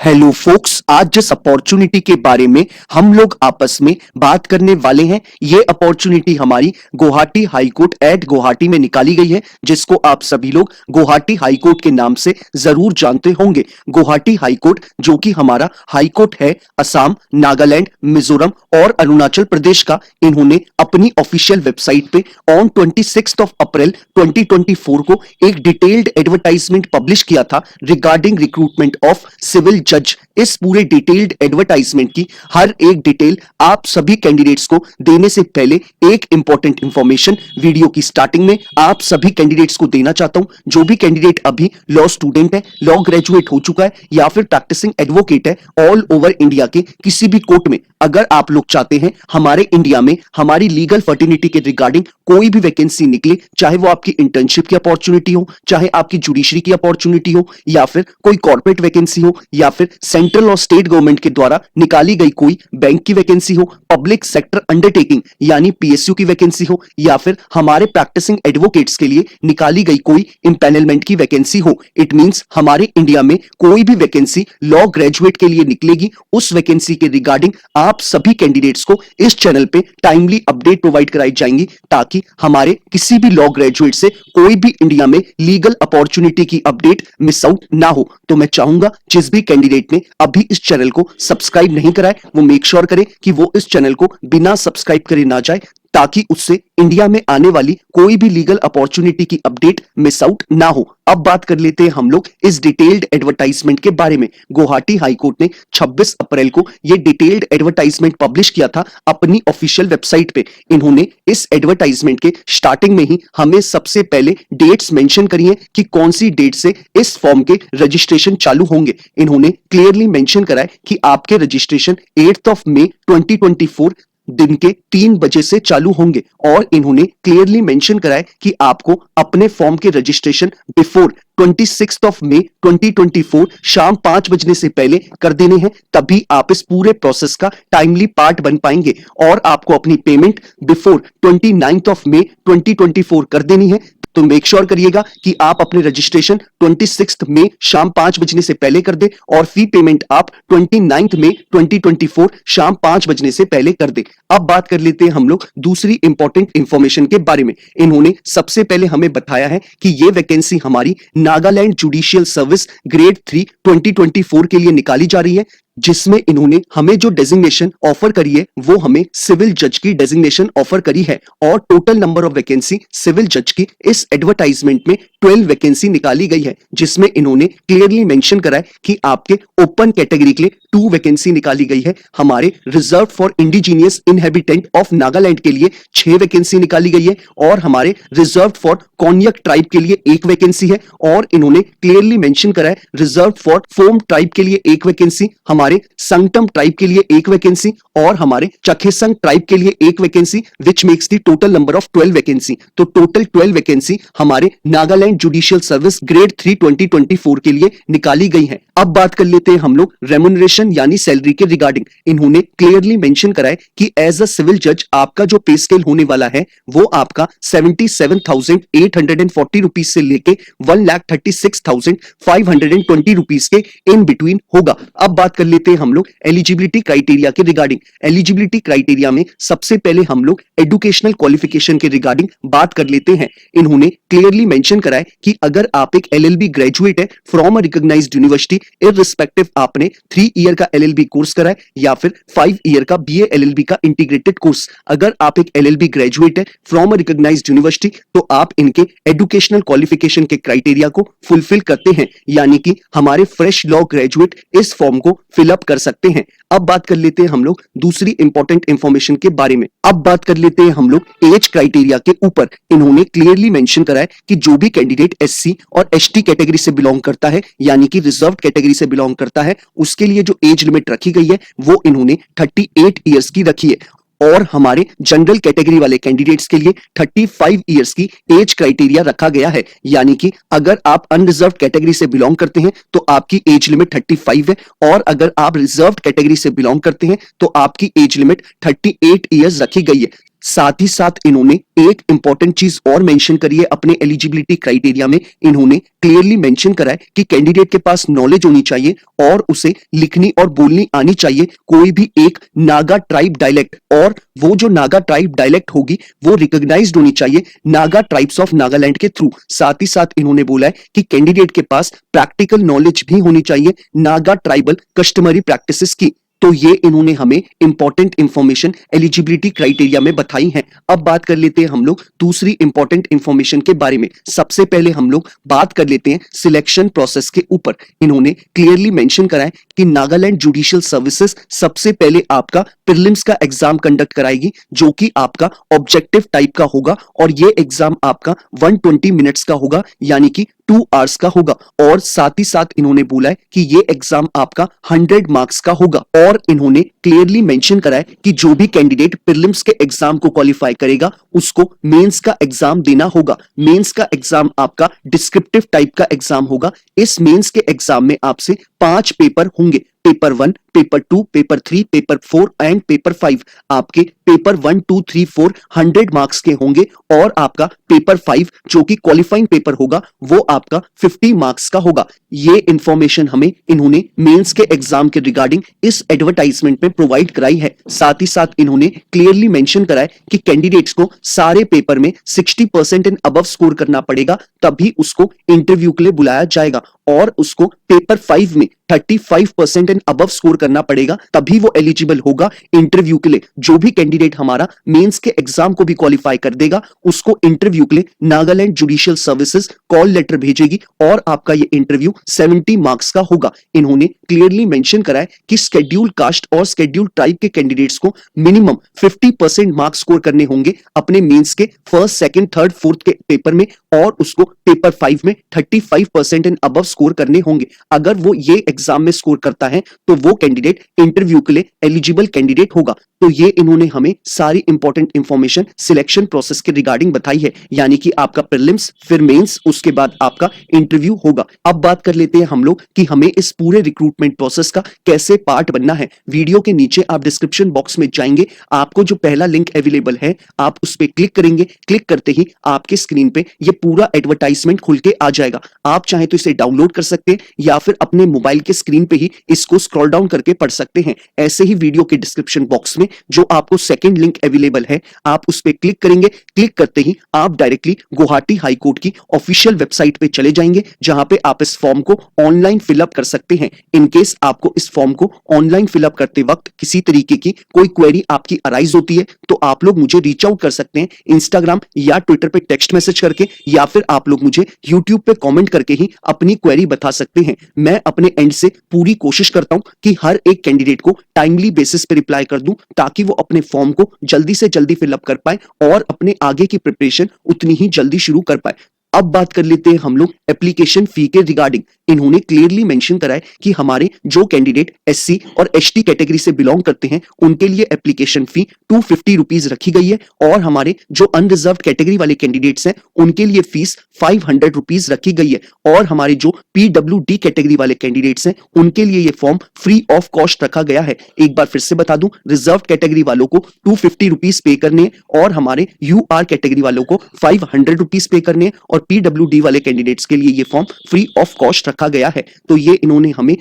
Hello focus, आज जिस opportunity के बारे में हम लोग आपस में बात करने वाले हैं, ये अपॉर्चुनिटी हमारी Guwahati high court at Guwahati में निकाली गई है, जिसको आप सभी लोग गुवाहाटी हाई कोर्ट के नाम से जरूर जानते होंगे। गुवाहाटी हाई कोर्ट जो कि हमारा हाई कोर्ट है असम, नागालैंड, मिजोरम और अरुणाचल प्रदेश का, इन्होंने अपनी ऑफिशियल वेबसाइट पे ऑन 26 अप्रैल 2024 को एक डिटेल्ड एडवर्टाइजमेंट पब्लिश किया था रिगार्डिंग रिक्रूटमेंट ऑफ सिविल जज। इस पूरे डिटेल्ड एडवर्टाइजमेंट की हर एक डिटेल आप सभी कैंडिडेट्स को देने से पहले एक इंपॉर्टेंट इंफॉर्मेशन वीडियो की स्टार्टिंग में आप सभी कैंडिडेट्स को देना चाहता हूं। जो भी कैंडिडेट अभी लॉ स्टूडेंट है, लॉ ग्रेजुएट हो चुका है या फिर प्रैक्टिसिंग एडवोकेट है, ऑल ओवर इंडिया के किसी भी कोर्ट में अगर आप लोग चाहते हैं हमारे इंडिया में हमारी लीगल फर्टिनिटी के रिगार्डिंग कोई भी वैकेंसी निकले, चाहे वो आपकी इंटर्नशिप की अपॉर्चुनिटी हो, चाहे आपकी जुडिशरी की अपॉर्चुनिटी हो, या फिर कोई कॉर्पोरेट वैकेंसी हो, या फिर सेंट्रल और स्टेट गवर्नमेंट के द्वारा निकाली गई कोई बैंक की वैकेंसी हो, पब्लिक सेक्टर अंडरटेकिंग यानी पीएसयू की वैकेंसी हो, या फिर हमारे प्रैक्टिसिंग एडवोकेट्स के लिए निकाली गई कोई इंपैनलमेंट की वैकेंसी हो, इट मींस हमारे इंडिया में कोई भी वैकेंसी लॉ ग्रेजुएट के लिए निकलेगी, उस वैकेंसी के रिगार्डिंग आप सभी कैंडिडेट्स को इस चैनल पे टाइमली अपडेट प्रोवाइड कराई जाएंगी, ताकि हमारे किसी भी लॉ ग्रेजुएट से कोई भी इंडिया में लीगल अपॉर्चुनिटी की अपडेट मिस आउट ना हो। तो मैं चाहूंगा जिस भी कैंडिडेट ने अभी इस चैनल को सब्सक्राइब नहीं करा है, वो मेक श्योर करे कि वो इस चैनल को बिना सब्सक्राइब करे ना जाए, ताकि उससे इंडिया में आने वाली कोई भी लीगल अपॉर्चुनिटी की अपडेट मिस आउट ना हो। अब बात कर लेते हैं हम लोग इस डिटेल्ड एडवर्टाइजमेंट के बारे में। गुवाहाटी हाई कोर्ट ने 26 अप्रैल को यह डिटेल्ड एडवर्टाइजमेंट पब्लिश किया था अपनी ऑफिशियल वेबसाइट पे। इन्होंने इस एडवर्टाइजमेंट के स्टार्टिंग में ही हमें सबसे पहले डेट्स मेंशन करी हैं कि कौन सी डेट से इस फॉर्म के रजिस्ट्रेशन चालू होंगे। इन्होंने क्लियरली मेंशन करा है कि आपके रजिस्ट्रेशन 8 मई 2024 दिन के 3 बजे से चालू होंगे, और इन्होंने क्लियरली मेंशन करा है कि आपको अपने फॉर्म के रजिस्ट्रेशन बिफोर 26 मई 2024 शाम 5 बजने से पहले कर देने हैं, तभी आप इस पूरे प्रोसेस का टाइमली पार्ट बन पाएंगे। और आपको अपनी पेमेंट बिफोर 29 मई 2024 कर देनी है। तो मेक श्योर करिएगा कि आप अपने रजिस्ट्रेशन 26 मई शाम 5 बजने से पहले कर दे, और फी पेमेंट आप 29 मई 2024 शाम 5 बजने से पहले कर दे। अब बात कर लेते हैं हम लोग दूसरी इंपॉर्टेंट इंफॉर्मेशन के बारे में। इन्होंने सबसे पहले हमें बताया है कि यह वैकेंसी हमारी नागालैंड जुडिशियल सर्विस ग्रेड 3 2024 के लिए निकाली जा रही है, जिसमें इन्होंने हमें जो डेजिग्नेशन ऑफर करी है वो हमें सिविल जज की डेजिग्नेशन ऑफर करी है। और total number of vacancy civil जज की इस एडवर्टाइजमेंट में 12 वैकेंसी निकाली गई है, जिसमें इन्होंने क्लियरली मेंशन करा है कि आपके ओपन कैटेगरी के लिए 2 वैकेंसी निकाली गई है, हमारे reserve for indigenous inhabitant of Nagaland के लिए 6 वैकेंसी निकाली गई है, और हमारे रिजर्व फॉर कोन्यक ट्राइब के लिए 1 वैकेंसी है, और इन्होंने क्लियरली मेंशन करा है रिजर्व फॉर फोम ट्राइब के लिए 1 वैकेंसी, हमारे संगटम ट्राइब के लिए 1 वैकेंसी, और हमारे चखेसंग ट्राइब के लिए 1 vacancy, which makes the total number of 12 vacancy. तो टोटल 12 वैकेंसी हमारे नागालैंड जुडिशियल सर्विस ग्रेड 3 2024 के लिए निकाली गई है। अब बात कर लेते हैं हम लोग रेम्युनरेशन यानी सैलरी के रिगार्डिंग। इन्होंने क्लियरली मेंशन करा है कि एज अ सिविल जज आपका जो पे स्केल होने वाला है वो आपका 77,840 रुपीज से लेके 1,36,520 रुपीज के इन बिटवीन होगा। अब बात कर लेते हैं हम लोग एलिजिबिलिटी क्राइटेरिया के रिगार्डिंग। एलिजिबिलिटी क्राइटेरिया में सबसे पहले हम लोग एजुकेशनल क्वालिफिकेशन के रिगार्डिंग बात कर लेते हैं। इन्होंने क्लियरली मेंशन करा है कि अगर आप एक एलएलबी ग्रेजुएट है from a recognized university, irrespective आपने 3 ईयर का एलएलबी कोर्स करा है या फिर 5 ईयर का बीए एलएलबी का इंटीग्रेटेड कोर्स, अगर आप एक एलएलबी ग्रेजुएट है फ्रॉम अ रिकॉग्नाइज्ड यूनिवर्सिटी तो आप इनके एजुकेशनल क्वालिफिकेशन के क्राइटेरिया को फुलफिल करते हैं, यानी कि हमारे फ्रेश लॉ ग्रेजुएट इस फॉर्म को फिलअप कर सकते हैं। अब बात कर लेते हैं हम लोग दूसरी इंपॉर्टेंट इंफॉर्मेशन के बारे में। अब बात कर लेते हैं हम लोग एज क्राइटेरिया के ऊपर। इन्होंने क्लियरली मेंशन करा है कि जो भी कैंडिडेट एससी और एसटी कैटेगरी से बिलोंग करता है यानी कि रिजर्व कैटेगरी से बिलोंग करता है, उसके लिए जो एज लिमिट रखी गई है वो इन्होंने 38 इयर्स की रखी है, और हमारे जनरल कैटेगरी वाले कैंडिडेट्स के लिए 35 इयर्स की एज क्राइटेरिया रखा गया है, यानी कि अगर आप अनरिजर्व कैटेगरी से बिलोंग करते हैं तो आपकी एज लिमिट 35 है, और अगर आप रिजर्व कैटेगरी से बिलोंग करते हैं तो आपकी एज लिमिट 38 इयर्स रखी गई है। साथ ही साथ इन्होंने एक इंपॉर्टेंट चीज और मेंशन करी है अपने एलिजिबिलिटी क्राइटेरिया में। इन्होंने क्लियरली मेंशन करा है कि कैंडिडेट के पास नॉलेज होनी चाहिए और उसे लिखनी और बोलनी आनी चाहिए कोई भी एक नागा ट्राइब डायलेक्ट, और वो जो नागा ट्राइब डायलेक्ट होगी वो रिकॉग्नाइज्ड होनी चाहिए नागा ट्राइब्स ऑफ नागालैंड के थ्रू। साथ ही साथ इन्होंने बोला है कि कैंडिडेट के पास प्रैक्टिकल नॉलेज भी होनी चाहिए नागा ट्राइबल कस्टमरी प्रैक्टिसेस की। तो ये इन्होंने हमें इंपॉर्टेंट इंफॉर्मेशन एलिजिबिलिटी क्राइटेरिया में बताई है। अब बात कर लेते हैं हम लोग दूसरी इंपॉर्टेंट इंफॉर्मेशन के बारे में। सबसे पहले हम लोग बात कर लेते हैं सिलेक्शन प्रोसेस के ऊपर। इन्होंने क्लियरली मेंशन करा है कि नागालैंड जुडिशियल सर्विसेज सबसे पहले आपका प्रीलिम्स का एग्जाम कंडक्ट कराएगी, जो कि आपका ऑब्जेक्टिव टाइप का होगा, और ये एग्जाम आपका 120 मिनट्स का होगा, यानी कि 2 आवर्स का होगा। और साथ ही साथ इन्होंने बोला है कि ये एग्जाम आपका 100 मार्क्स का होगा। और इन्होंने क्लियरली मेंशन करा है कि जो भी कैंडिडेट प्रीलिम्स के एग्जाम को क्वालिफाई करेगा उसको मेंस का एग्जाम देना होगा। मेंस का एग्जाम आपका डिस्क्रिप्टिव टाइप का एग्जाम होगा। इस मेंस के एग्जाम में आपसे 5 पेपर होंगे, paper 1, paper 2, paper 3, paper 4 and paper 5। आपके पेपर 1, 2, 3, 4 100 मार्क्स के होंगे, और आपका पेपर 5 जो कि क्वालिफाइंग पेपर होगा वो आपका 50 मार्क्स का होगा। ये इंफॉर्मेशन हमें इन्होंने मेंस के एग्जाम के रिगार्डिंग इस एडवर्टाइजमेंट में प्रोवाइड कराई है। साथ ही साथ इन्होंने क्लियरली मेंशन करा है कि कैंडिडेट्स को सारे पेपर में 60% एंड अबव स्कोर करना पड़ेगा, तभी उसको इंटरव्यू के लिए बुलाया जाएगा। और उसको पेपर 5 में 35% एंड अबव स्कोर करना पड़ेगा, तभी वो एलिजिबल होगा इंटरव्यू के लिए। जो भी कैंडिडेट हमारा मेंस के एग्जाम को भी क्वालिफाई कर देगा उसको इंटरव्यू के लिए Nagaland judicial services call letter भेजेगी, और आपका ये इंटरव्यू 70 मार्क्स का होगा। इन्होंने क्लियरली मेंशन करा है कि शेड्यूल कास्ट और शेड्यूल ट्राइब के कैंडिडेट्स को मिनिमम 50% मार्क्स स्कोर करने होंगे अपने मेंस के फर्स्ट, सेकंड, थर्ड, फोर्थ के पेपर में, और उसको पेपर 5 में 35% एंड अबव स्कोर करने होंगे। अगर वो ये एग्जाम में स्कोर करता है तो वो कैंडिडेट इंटरव्यू के लिए एलिजिबल कैंडिडेट होगा। तो ये इन्होंने हमें सारी इंपॉर्टेंट इंफॉर्मेशन सिलेक्शन प्रोसेस के रिगार्डिंग बताई है, यानी कि आपका प्रीलिम्स, फिर मेंस, उसके बाद आपका इंटरव्यू होगा। अब बात कर लेते हैं हम लोग कि हमें इस पूरे रिक्रूटमेंट प्रोसेस का कैसे पार्ट बनना है। वीडियो के नीचे आप डिस्क्रिप्शन बॉक्स में जाएंगे, आपको जो पहला लिंक अवेलेबल है आप उस पर क्लिक करेंगे। क्लिक करते ही आपके स्क्रीन पे ये पूरा एडवर्टाइजमेंट खुल के आ जाएगा। आप चाहे तो इसे डाउनलोड कर सकते हैं या फिर अपने मोबाइल के स्क्रीन पे ही इसको स्क्रॉल डाउन करके पढ़ सकते हैं। ऐसे ही वीडियो के डिस्क्रिप्शन बॉक्स में जो आपको सेकंड लिंक अवेलेबल है आप उस पर क्लिक करेंगे। क्लिक करते ही आप डायरेक्टली गुवाहाटी हाई कोर्ट की ऑफिशियल वेबसाइट पे चले जाएंगे, जहां पे आप इस फॉर्म को ऑनलाइन फिलअप कर सकते हैं। इन केस आपको इस फॉर्म को ऑनलाइन फिलअप करते वक्त किसी तरीके की कोई क्वेरी आपकी अराइज होती है तो आप लोग मुझे रीच आउट कर सकते हैं इंस्टाग्राम या ट्विटर पे टेक्स्ट मैसेज करके, या फिर आप लोग मुझे यूट्यूब पे कमेंट करके ही अपनी क्वेरी बता सकते हैं। मैं अपने एंड से पूरी कोशिश करता हूं कि हर एक कैंडिडेट को टाइमली बेसिस पे रिप्लाई कर दूं, ताकि वो अपने फॉर्म को जल्दी से जल्दी फिलअप कर पाए और अपने आगे की प्रिपरेशन उतनी ही जल्दी शुरू कर पाए। अब बात कर लेते हैं हम लोग एप्लीकेशन फी के रिगार्डिंग। इन्होंने क्लियरली मेंशन करा है कि हमारे जो कैंडिडेट एससी और एसटी कैटेगरी से बिलोंग करते हैं उनके लिए एप्लीकेशन फी 250 रुपीज रखी गई है, और हमारे जो अनरिजर्व कैटेगरी वाले कैंडिडेट्स हैं उनके लिए फीस 500 रुपीज रखी गई है, और हमारे जो पीडब्ल्यूडी कैटेगरी वाले कैंडिडेट्स हैं उनके लिए यह फॉर्म फ्री ऑफ कॉस्ट रखा गया है। एक बार फिर से बता दूं, रिजर्व कैटेगरी वालों को 250 रुपीज पे करने हैं, और हमारे यूआर कैटेगरी वालों को 500 रुपीज पे करने हैं, और पीडब्ल्यूडी वाले कैंडिडेट्स के लिए ये फॉर्म फ्री ऑफ कॉस्ट रखा गया है। तो ये इन्होंने हमें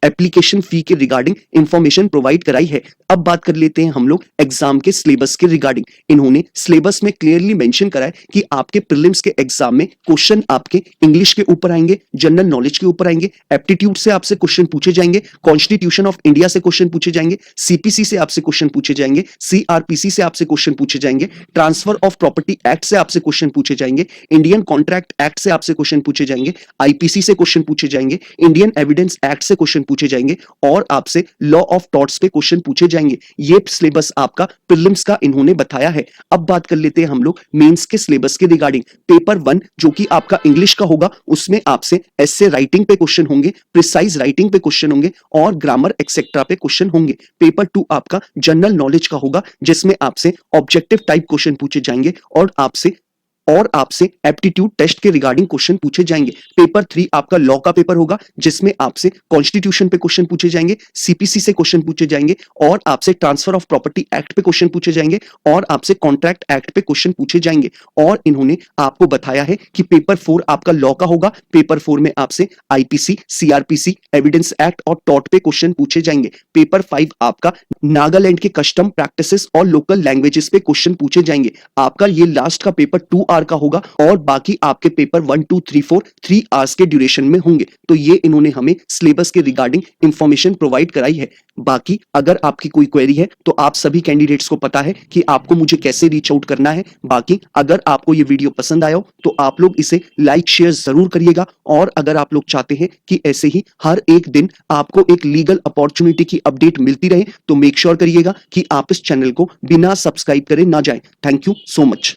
एप्लीकेशन फी के रिगार्डिंग इंफॉर्मेशन प्रोवाइड कराई है। अब बात कर लेते हैं हम लोग एग्जाम के सिलेबस के रिगार्डिंग। इन्होंने सिलेबस में क्लियरली मेंशन करा है कि आपके प्रीलिम्स के एग्जाम में क्वेश्चन आपके इंग्लिश के ऊपर आएंगे, जनरल नॉलेज के ऊपर आएंगे, एप्टीट्यूड से आपसे क्वेश्चन पूछे जाएंगे, कॉन्स्टिट्यूशन ऑफ इंडिया से क्वेश्चन पूछे जाएंगे, सीपीसी से आपसे क्वेश्चन पूछे जाएंगे, सीआरपीसी से आपसे क्वेश्चन पूछे जाएंगे, ट्रांसफर ऑफ प्रॉपर्टी एक्ट से आपसे क्वेश्चन पूछे जाएंगे, इंडियन कॉन्ट्रैक्ट एक्ट से आपसे क्वेश्चन पूछे जाएंगे, आईपीसी से क्वेश्चन पूछे जाएंगे, इंडियन एविडेंस एक्ट से क्वेश्चन पूछे जाएंगे, और आपसे लॉ ऑफ टॉर्ट्स पे क्वेश्चन पूछे जाएंगे। ये सिलेबस आपका प्रीलिम्स का इन्होंने बताया है। अब बात कर लेते हैं हम लोग मेंस के सिलेबस के रिगार्डिंग। पेपर 1 जो कि आपका इंग्लिश का होगा उसमें आपसे एस्से राइटिंग पे क्वेश्चन होंगे, प्रिसाइज राइटिंग पे क्वेश्चन होंगे, और ग्रामर एक्सेट्रा पे क्वेश्चन होंगे। पेपर 2 आपका जनरल नॉलेज का होगा, जिसमें आपसे ऑब्जेक्टिव टाइप क्वेश्चन पूछे जाएंगे और आपसे और आपसे एप्टीट्यूड टेस्ट के रिगार्डिंग क्वेश्चन पूछे जाएंगे। पेपर 3 आपका लॉ का पेपर होगा, जिसमें आपसे कॉन्स्टिट्यूशन पे क्वेश्चन पूछे जाएंगे, सीपीसी से क्वेश्चन पूछे जाएंगे और आपसे ट्रांसफर ऑफ प्रॉपर्टी एक्ट पे क्वेश्चन पूछे जाएंगे और आपसे कॉन्ट्रैक्ट एक्ट पे क्वेश्चन पूछे जाएंगे। और इन्होंने आपको बताया है कि पेपर 4 आपका लॉ का होगा। पेपर 4 में आपसे आईपीसी, सीआरपीसी, एविडेंस एक्ट और टॉट पे क्वेश्चन पूछे जाएंगे। पेपर 5 आपका नागालैंड के कस्टम प्रैक्टिसेस और लोकल लैंग्वेजेस पे क्वेश्चन पूछे जाएंगे। आपका ये लास्ट का पेपर 2 आवर का होगा और बाकी आपके पेपर 1 2 3 4 3 आवर्स के ड्यूरेशन में होंगे। तो ये इन्होंने हमें सिलेबस के रिगार्डिंग इंफॉर्मेशन प्रोवाइड कराई है। बाकी अगर आपकी कोई क्वेरी है तो आप सभी कैंडिडेट्स को पता है कि आपको मुझे कैसे रीच आउट करना है। बाकी अगर आपको ये वीडियो पसंद आया हो तो आप लोग इसे लाइक शेयर जरूर करिएगा और अगर आप लोग चाहते हैं कि ऐसे ही हर एक दिन आपको एक लीगल अपॉर्चुनिटी की अपडेट मिलती रहे तो मेक श्योर करिएगा कि आप इस चैनल को बिना सब्सक्राइब करे ना जाए। Thank you so much.